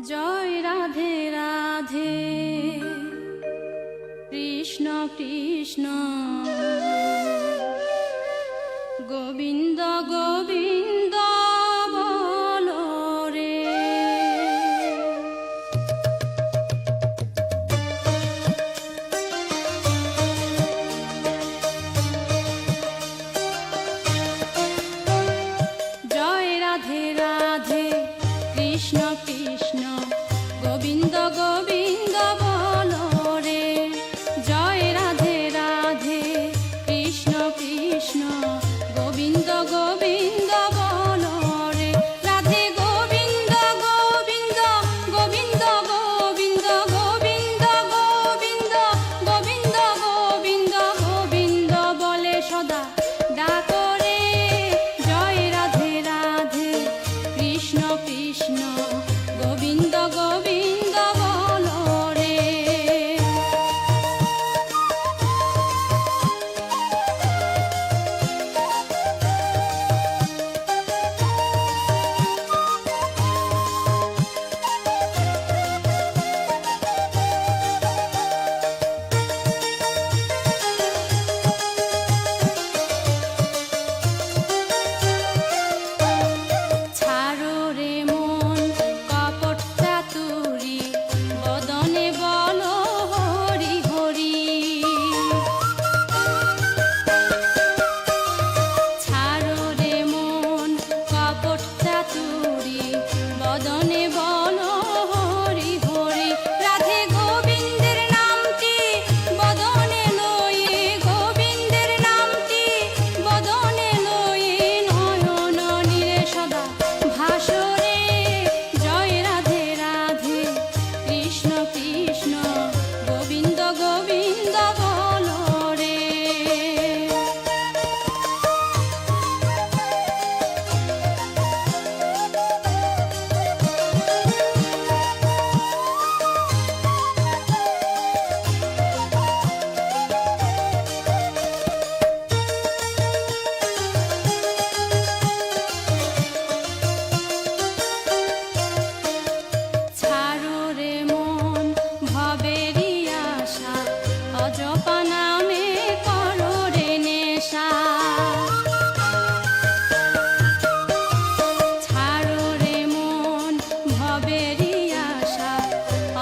জয় রাধে রাধে কৃষ্ণ কৃষ্ণ গোবিন্দ গোবিন্দ বলো রে। জয় রাধে রাধে কৃষ্ণ কৃষ্ণ গোবিন্দ গোবিন্দ বলো রে। জয় রাধে রাধে কৃষ্ণ কৃষ্ণ গোবিন্দ গোবিন্দ বলো রে। রাধে গোবিন্দ গোবিন্দ গোবিন্দ গোবিন্দ গোবিন্দ গোবিন্দ গোবিন্দ গোবিন্দ গোবিন্দ বলে সদা ডাকো রে। জয় রাধে রাধে কৃষ্ণ কৃষ্ণ গোবিন্দ গোবিন্দ বলো রে। ছাড়ো রে মন কপট চাতুরি বদনে বলো হরি হরি। ছাড়ো রে মন কপট চাতুরি বদনে বলো হরি হরি। রাধে গোবিন্দের নামটি বদনে লয়ে গোবিন্দের নামটি বদনে লয়ে নয়ন নীরে সদা ভাসরে। জয় রাধে রাধে কৃষ্ণ কৃষ্ণ গোবিন্দ গোবিন্দ বলো রে। ছাড়ো রে মন ভবেরই আশা অজপা নামে করো রে নেশা। ছাড়ো রে মন ভবেরই আশা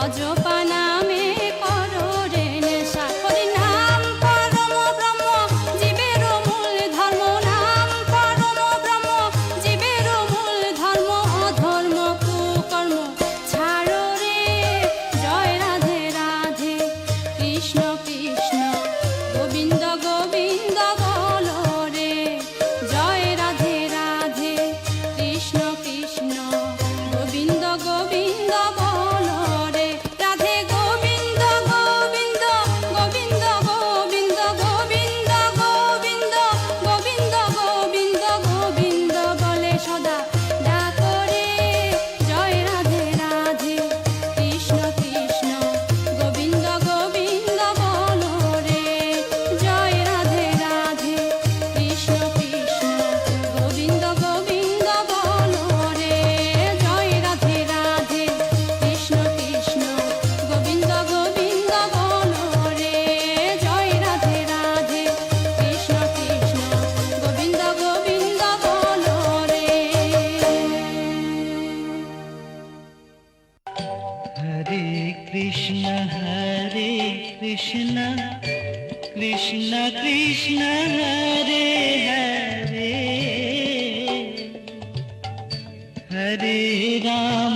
অজপা নামে করো রে নেশা। হরি নাম পরম ব্রহ্ম জীবের মূল ধর্ম। নাম পরম ব্রহ্ম জীবের মূল ধর্ম। অধর্ম কুকর্ম ছাড়ো রে। জয় রাধে রাধে কৃষ্ণ কৃষ্ণ গোবিন্দ গোবিন্দ বলো রে। জয় রাধে রাধে কৃষ্ণ কৃষ্ণ গোবিন্দ গোবিন্দ বলো রে। রাধে গোবিন্দ গোবিন্দ গোবিন্দ গোবিন্দ গোবিন্দ গোবিন্দ গোবিন্দ গোবিন্দ গোবিন্দ বলে সদা ডাকো রে। জয় রাধে রাধে কৃষ্ণ কৃষ্ণ গোবিন্দ গোবিন্দ বলো রে। জয় রাধে রাধে কৃষ্ণ কৃষ্ণ গোবিন্দ গোবিন্দ বলো রে। জয় রাধে রাধে কৃষ্ণ কৃষ্ণ গোবিন্দ গোবিন্দ বলো রে। জয় রাধে রাধে কৃষ্ণ কৃষ্ণ গোবিন্দ গোবিন্দ বলো রে। हरे कृष्ण कृष्ण कृष्ण हरे हरे हरे राम